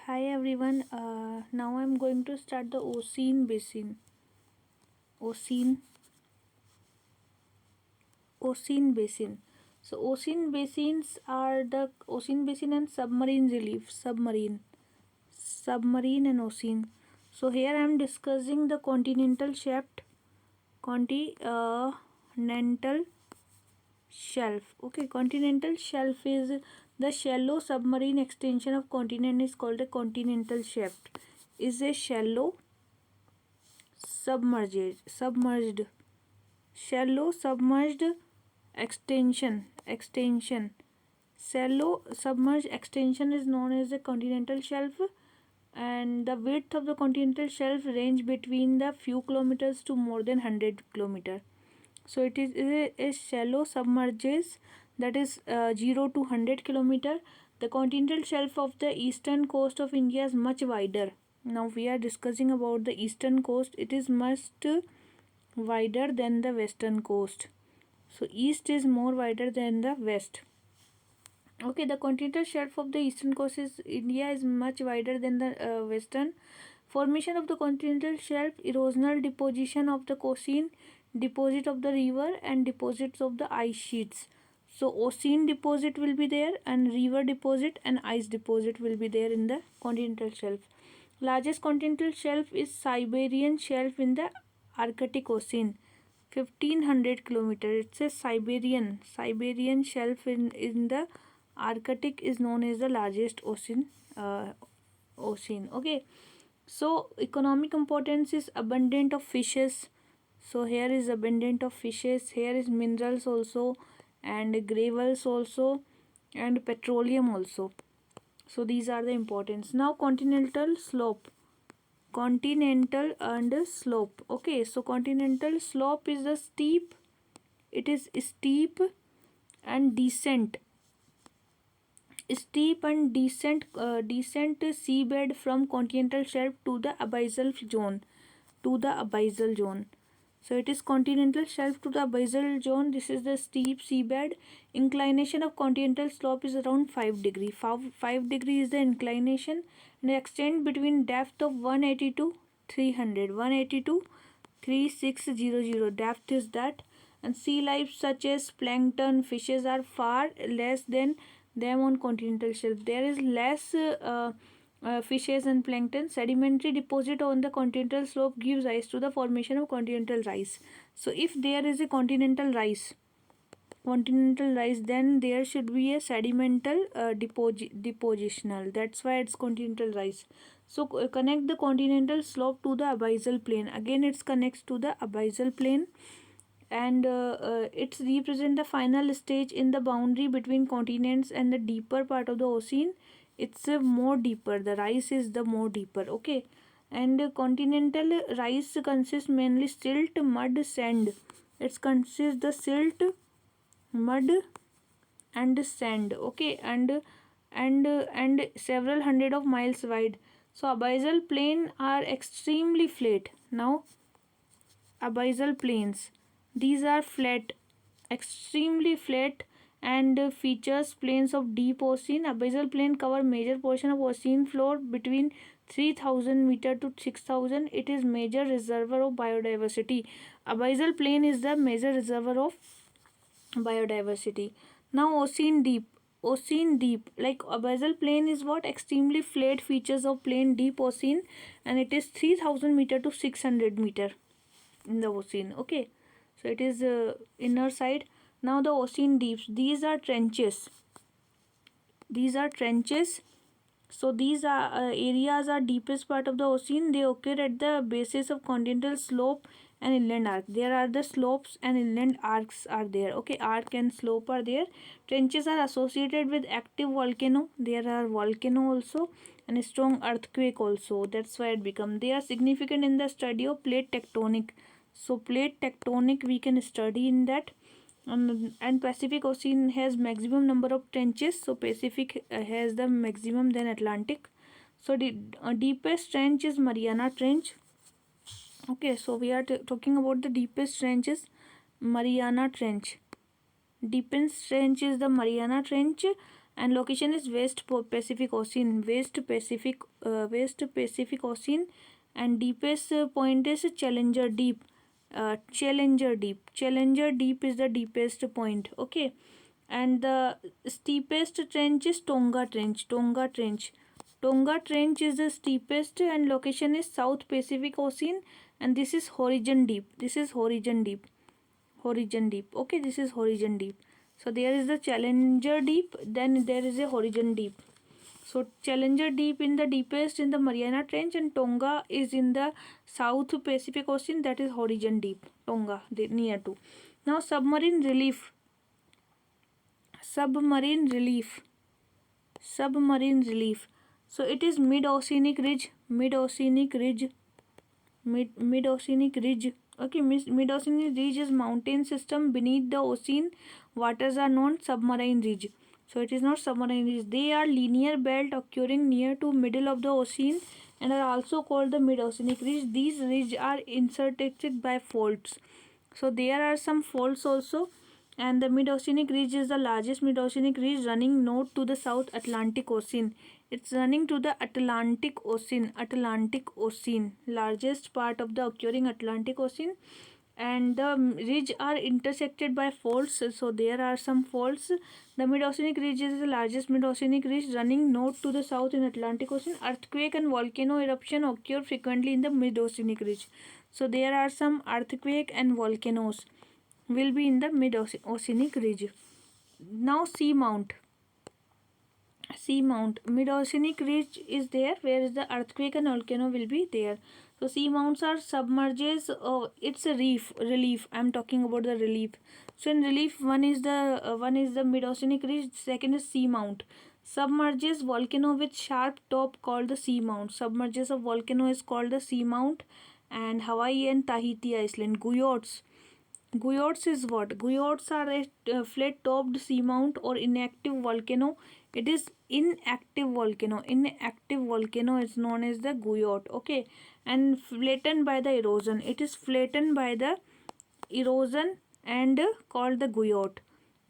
Hi everyone. Now I'm going to start the Ocean Basin. Ocean Ocean Basin. So ocean basins are the ocean basin and submarine relief. Submarine and ocean. So here I'm discussing the continental shaft. Continental shelf. Okay, continental shelf is the shallow submarine extension of continent is called a continental shaft. Is a shallow submerged shallow submerged extension shallow submerged extension is known as the continental shelf, and the width of the continental shelf range between the few kilometers to more than 100 kilometer. So it is a shallow submerges that is 0 to 100 kilometer. The continental shelf of the eastern coast of India is much wider. Now we are discussing about the eastern coast. It is much wider than the western coast. So east is more wider than the west. Okay, the continental shelf of the eastern coast is India is much wider than the western. Formation of the continental shelf, erosional deposition of the ocean, deposit of the river, and deposits of the ice sheets. So ocean deposit will be there, and river deposit and ice deposit will be there in the continental shelf. Largest continental shelf is Siberian shelf in the Arctic Ocean. 1500 kilometer. It's a Siberian shelf in the Arctic is known as the largest ocean. Okay, so economic importance is abundant of fishes. So here is abundant of fishes. Here is minerals also, and gravels also, and petroleum also. So these are the importance. Now continental slope. Continental and slope. Okay, so continental slope is the steep. It is steep and descent descent seabed from continental shelf to the abyssal zone. So it is continental shelf to the abyssal zone. This is the steep seabed. Inclination of continental slope is around 5 degree. 5 degree is the inclination, and extend between depth of 180 to 300. 180 to 3600 depth is that. And sea life such as plankton, fishes are far less than them on continental shelf. There is less fishes and plankton. Sedimentary deposit on the continental slope gives rise to the formation of continental rise. So if there is a continental rise, then there should be a sedimental depositional. That's why it's continental rise. So connect the continental slope to the abyssal plain. Again, it connects to the abyssal plain, and it's represent the final stage in the boundary between continents and the deeper part of the ocean. It's more deeper. The rise is the more deeper. Okay, and continental rise consists mainly silt, mud, sand. It consists the silt, mud, and sand. Okay, and several hundred of miles wide. So abyssal plain are extremely flat. Now abyssal plains, these are flat, extremely flat, and features plains of deep ocean. Abyssal plain cover major portion of ocean floor between 3000 meter to 6000. It is major reservoir of biodiversity. Abyssal plain is the major reservoir of biodiversity. Now ocean deep, like abyssal plain is what? Extremely flat features of plain deep ocean, and it is 3000 meter to 600 meter in the ocean. Okay, so it is inner side. Now the ocean deeps, these are trenches. So these are areas are deepest part of the ocean. They occur at the basis of continental slope and inland arc. There are the slopes and inland arcs are there. Okay, arc and slope are there. Trenches are associated with active volcano. There are volcano also, and a strong earthquake also. That's why it become. They are significant in the study of plate tectonic. So plate tectonic we can study in that. And Pacific Ocean has maximum number of trenches. So Pacific has the maximum than Atlantic. So the deepest trench is Mariana Trench. Okay, so we are talking about the deepest trenches, Mariana Trench. Deepest trench is the Mariana Trench, and location is West Pacific Ocean, West Pacific Ocean, and deepest point is Challenger Deep. Challenger Deep is the deepest point. Okay, and the steepest trench is Tonga Trench is the steepest, and location is South Pacific Ocean, and this is Horizon Deep. Okay, this is Horizon Deep. So there is the Challenger Deep, then there is a Horizon Deep. So Challenger Deep in the deepest in the Mariana Trench, and Tonga is in the South Pacific Ocean, that is Horizon Deep. Tonga near to. Now submarine relief. So it is mid-oceanic ridge. Mid-oceanic ridge. Okay, mid-oceanic ridge is mountain system beneath the ocean. Waters are known submarine ridge. So it is not submarine ridge. They are linear belt occurring near to middle of the ocean and are also called the mid-oceanic ridge. These ridges are intersected by faults. So there are some faults also, and the mid-oceanic ridge is the largest mid-oceanic ridge running north to the South Atlantic Ocean. It's running to the Atlantic Ocean, largest part of the occurring Atlantic Ocean, and the ridge are intersected by faults. So there are some faults. The mid-oceanic ridge is the largest mid-oceanic ridge running north to the south in Atlantic Ocean. Earthquake and volcano eruption occur frequently in the mid-oceanic ridge. So there are some earthquake and volcanoes will be in the mid-oceanic ridge. Now seamount. Mid-oceanic ridge is there where the earthquake and volcano will be there. So seamounts are submerges. It's a relief. I'm talking about the relief. So in relief, one is the mid-oceanic ridge. Second is seamount. Submerges volcano with sharp top called the seamount. Submerges of volcano is called the seamount. And Hawaii and Tahiti Island. Guyots is what? Guyots are a flat-topped seamount or inactive volcano. It is inactive volcano. Inactive volcano is known as the Guyot. Okay, and flattened by the erosion. It is flattened by the erosion and called the Guyot.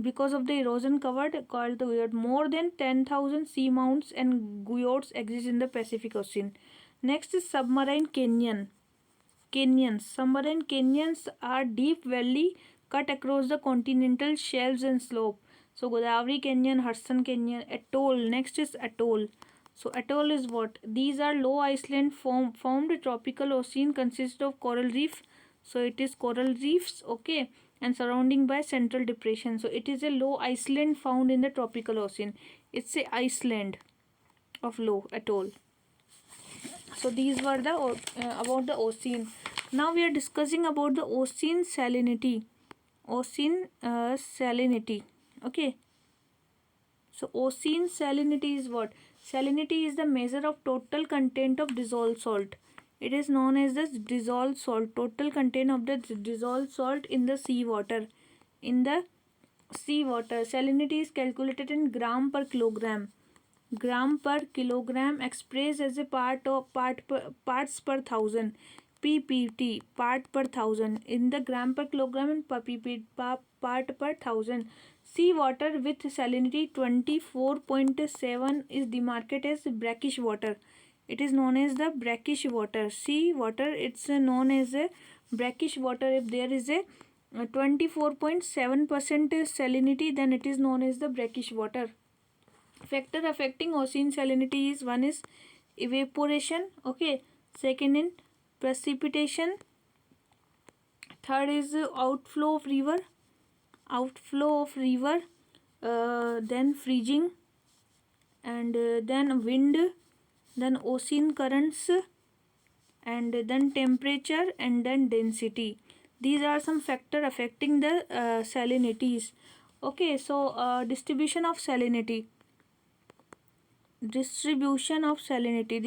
Because of the erosion covered, called the Guyot. More than 10,000 seamounts and Guyots exist in the Pacific Ocean. Next is submarine canyon. Submarine canyons are deep valley cut across the continental shelves and slope. So Godavari Canyon, Hudson Canyon, atoll. Next is atoll. So atoll is what? These are low island formed tropical ocean consist of coral reef. So it is coral reefs, okay, and surrounding by central depression. So it is a low island found in the tropical ocean. It's a island of low atoll. So these were the about the ocean. Now we are discussing about the ocean salinity. Salinity. Okay. So ocean salinity is what? Salinity is the measure of total content of dissolved salt. It is known as the dissolved salt. Total content of the dissolved salt in the seawater. Salinity is calculated in gram per kilogram. Gram per kilogram expressed as a parts per thousand. PPT, part per thousand, in the gram per kilogram and PPT, part per thousand. Seawater with salinity 24.7 is demarcated as brackish water. It is known as the brackish water. Sea water, it's known as a brackish water. If there is a 24.7% salinity, then it is known as the brackish water. Factor affecting ocean salinity is one is evaporation, okay, second in precipitation, third is outflow of river, then freezing, and then wind, then ocean currents, and then temperature, and then density. These are some factors affecting the salinities. Okay, so distribution of salinity. Distribution of salinity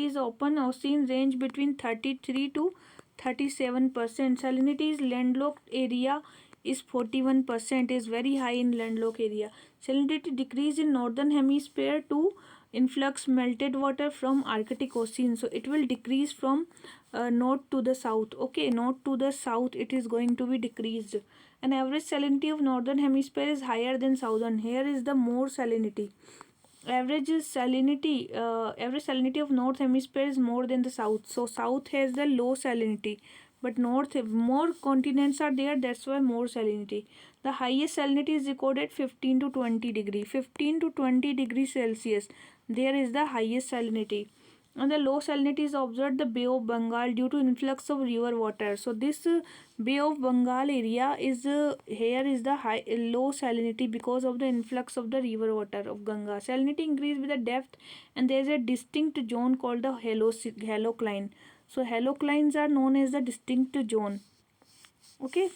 is open ocean range between 33 to 37%. Salinity is landlocked area is 41%, is very high in landlocked area. Salinity decrease in northern hemisphere to influx melted water from Arctic Ocean. So it will decrease from north to the south. Okay, north to the south it is going to be decreased. And average salinity of northern hemisphere is higher than southern. Here is the more salinity. Average salinity of north hemisphere is more than the south. So south has the low salinity, but north, more continents are there, that's why more salinity. The highest salinity is recorded 15 to 20 degree. 15 to 20 degrees Celsius, there is the highest salinity. And the low salinity is observed the Bay of Bengal due to influx of river water. So this Bay of Bengal area is here is the high low salinity because of the influx of the river water of Ganga. Salinity increase with the depth, and there is a distinct zone called the halocline. So haloclines are known as the distinct zone. Okay.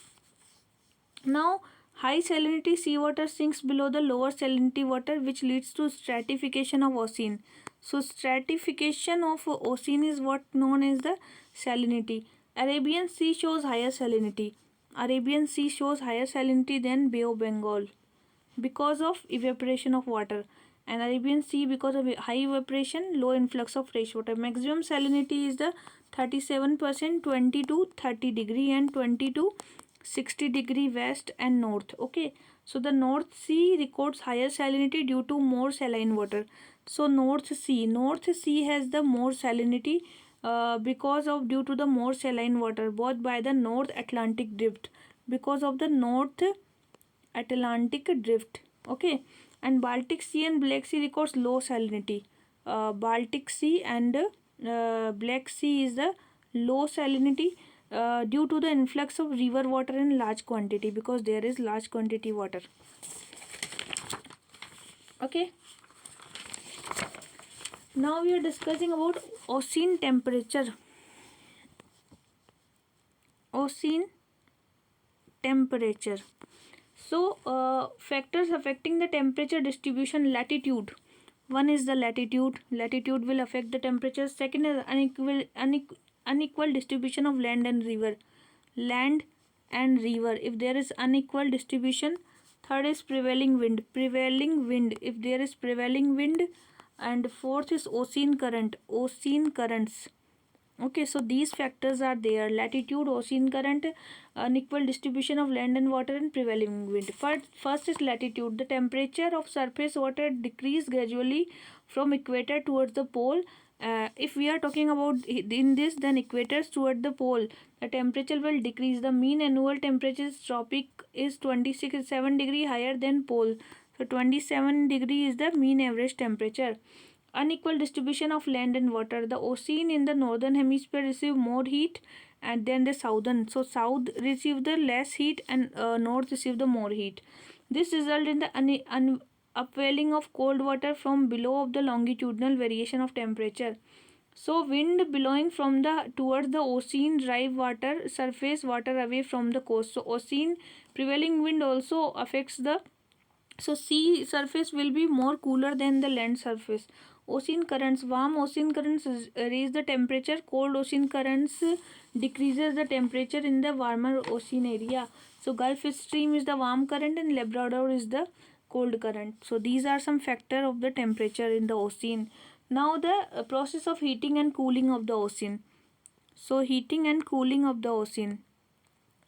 Now, high salinity seawater sinks below the lower salinity water, which leads to stratification of ocean. So, stratification of ocean is what known as the salinity. Arabian Sea shows higher salinity. Arabian Sea shows higher salinity than Bay of Bengal because of evaporation of water. And Arabian Sea, because of high evaporation, low influx of fresh water. Maximum salinity is the 37%, 20 to 30 degree, and 20 to 60 degree west and north. Okay, so the North Sea records higher salinity due to more saline water. So North Sea has the more salinity because of due to the more saline water, both by the North Atlantic drift, because of the North Atlantic drift. Okay, and Baltic Sea and Black Sea records low salinity. Baltic Sea and Black Sea is the low salinity due to the influx of river water in large quantity, because there is large quantity water. Okay. Now we are discussing about ocean temperature. Ocean temperature. So factors affecting the temperature distribution: latitude. One is the latitude. Latitude will affect the temperature. Second is unequal distribution of land and river. Land and river, if there is unequal distribution. Third is prevailing wind. Prevailing wind, if there is prevailing wind. And fourth is ocean current. Ocean currents. Okay, so these factors are there: latitude, ocean current, unequal distribution of land and water, and prevailing wind. First is latitude. The temperature of surface water decrease gradually from equator towards the pole. If we are talking about in this, then equators toward the pole, the temperature will decrease. The mean annual temperature is tropic is 27 degree higher than pole. So 27 degree is the mean average temperature. Unequal distribution of land and water. The ocean in the northern hemisphere receive more heat and then the southern. So south receive the less heat, and north receive the more heat. This result in the upwelling of cold water from below of the longitudinal variation of temperature. So wind blowing from the towards the ocean drive water surface water away from the coast. So ocean prevailing wind also affects the, so sea surface will be more cooler than the land surface. Ocean currents. Warm ocean currents raise the temperature. Cold ocean currents decreases the temperature in the warmer ocean area. So Gulf Stream is the warm current and Labrador is the cold current. So these are some factor of the temperature in the ocean. Now the process of heating and cooling of the ocean. So heating and cooling of the ocean.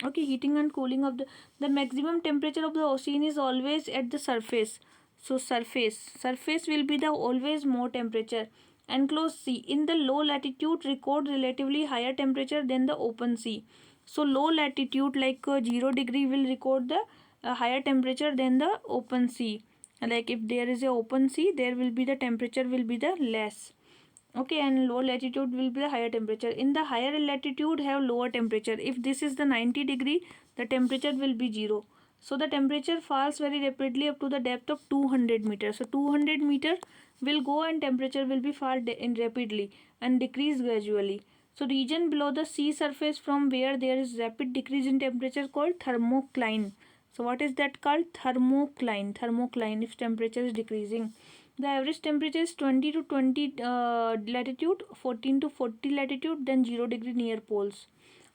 Okay, heating and cooling of the maximum temperature of the ocean is always at the surface. So surface will be the always more temperature. Enclosed sea in the low latitude record relatively higher temperature than the open sea. So low latitude like 0 degree will record the higher temperature than the open sea. Like if there is a open sea, there will be the temperature will be the less. Okay, and low latitude will be the higher temperature. In the higher latitude have lower temperature. If this is the 90 degree, the temperature will be 0. So the temperature falls very rapidly up to the depth of 200 meters. So 200 meter will go and temperature will be fall in rapidly and decrease gradually. So region below the sea surface from where there is rapid decrease in temperature called thermocline. So what is that called? Thermocline. Thermocline if temperature is decreasing. The average temperature is 20 to 20 latitude, 14 to 40 latitude, then 0 degree near poles.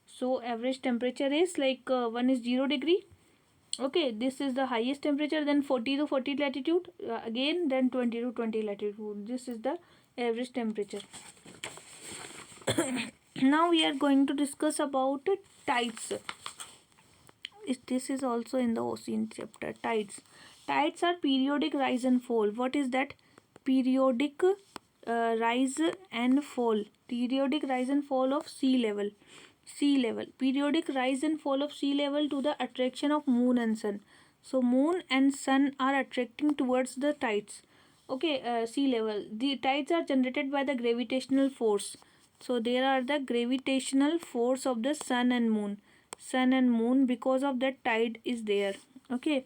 So average temperature is like one is 0 degree. Okay, this is the highest temperature, then 40 to 40 latitude, again then 20 to 20 latitude. This is the average temperature. Now we are going to discuss about tides. this is also in the ocean chapter. Tides are periodic rise and fall. What is that? Periodic rise and fall. Periodic rise and fall of sea level. Periodic rise and fall of sea level to the attraction of moon and sun. So moon and sun are attracting towards the tides. Okay, sea level. The tides are generated by the gravitational force. So there are the gravitational force of the sun and moon. Sun and moon, because of that tide is there. Okay,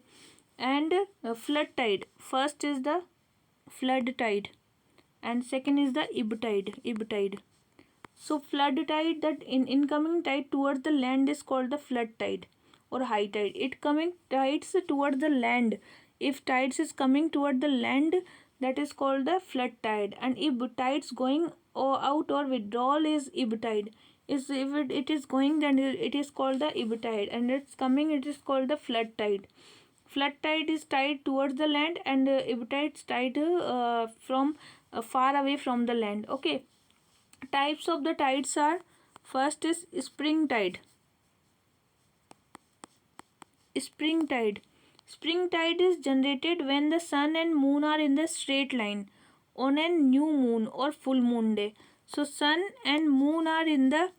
and flood tide. First is the flood tide, and second is the ebb tide. So flood tide, that incoming tide towards the land, is called the flood tide or high tide. It coming tides toward the land. If tides is coming toward the land, that is called the flood tide. And if tides going out or withdrawal is ebb tide. Is if it is going, then it is called the ebb tide, and it's coming, it is called the flood tide. Flood tide is tide towards the land, and ebb tide is tide from far away from the land. Okay. Types of the tides are: first is spring tide. Spring tide. Spring tide is generated when the sun and moon are in the straight line on a new moon or full moon day. So sun and moon are in the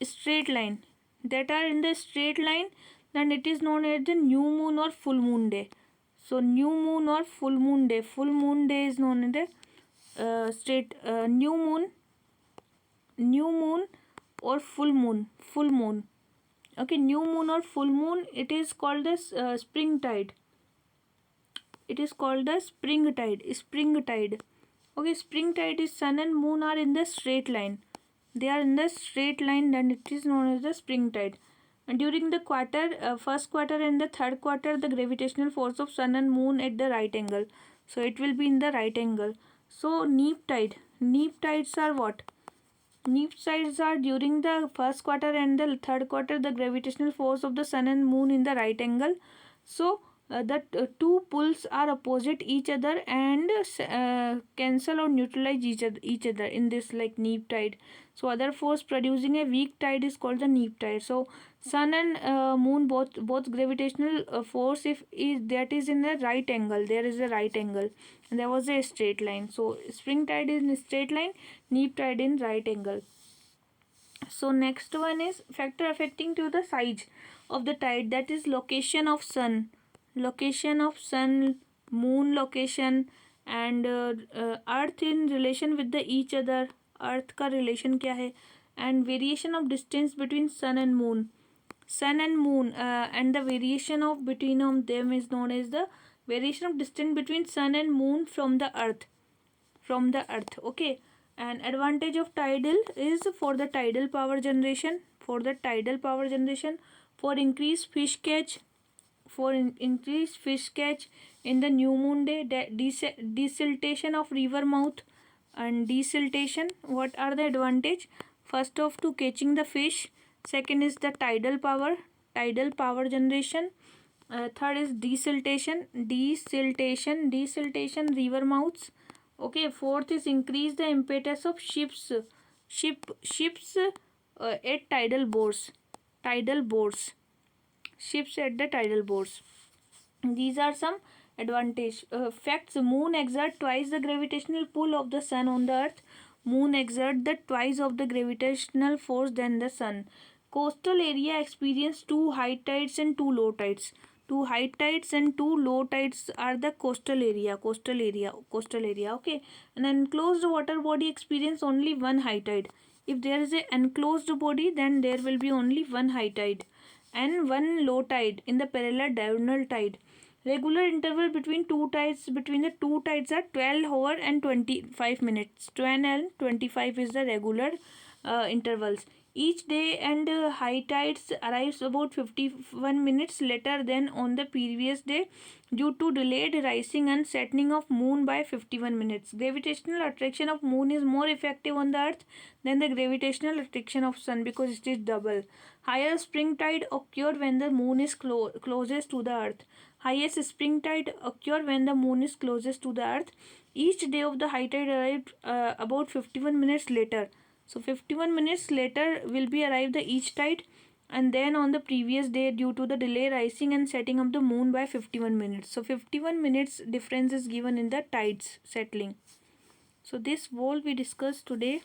straight line. That are in the straight line, then it is known as the new moon or full moon day. So new moon or full moon day. Full moon day is known as the straight new moon or full moon. Okay, new moon or full moon, it is called as spring tide. It is called the spring tide. Okay, spring tide is sun and moon are in the straight line. They are in the straight line, then it is known as the spring tide. And during the first quarter and the third quarter, the gravitational force of sun and moon at the right angle. So it will be in the right angle. So neap tide. Neap tides are what? Neap tides are during the first quarter and the third quarter, the gravitational force of the sun and moon in the right angle. So the two poles are opposite each other and cancel or neutralize each other in this, like neap tide. So other force producing a weak tide is called the neap tide. So sun and moon, both gravitational force, if is that is in the right angle, there is a right angle, and there was a straight line. So spring tide is in straight line, neap tide in right angle. So next one is factor affecting to the size of the tide, that is location of sun, moon location, and earth in relation with the each other. Earth का relation क्या है? And variation of distance between sun and moon. And the variation of between of them is known as the variation of distance between sun and moon from the earth. Okay. And advantage of tidal is for the tidal power generation, for increased fish catch, in the new moon day, desiltation of river mouth. And desiltation, what are the advantage? First of to catching the fish, second is the tidal power generation, third is desiltation river mouths. Okay, fourth is increase the impetus of ships at tidal bores. Ships at the tidal bores. These are some advantage. Facts: moon exert twice the gravitational pull of the sun on the earth. Moon exert the twice of the gravitational force than the sun. Coastal area experience two high tides and two low tides. Two high tides and two low tides are the coastal area. Okay. An enclosed water body experience only one high tide. If there is an enclosed body, then there will be only one high tide and one low tide in the parallel diurnal tide. Regular interval between the two tides are 12 hours and 25 minutes. 12 and 25 is the regular intervals. Each day, and high tides arrives about 51 minutes later than on the previous day due to delayed rising and setting of moon by 51 minutes. Gravitational attraction of moon is more effective on the earth than the gravitational attraction of sun because it is double. Higher spring tide occur when the moon is closest to the earth. Highest spring tide occur when the moon is closest to the earth. Each day of the high tide arrived about 51 minutes later. So 51 minutes later will be arrived the each tide, and then on the previous day due to the delay rising and setting of the moon by 51 minutes. So 51 minutes difference is given in the tides settling. So this whole we discussed today.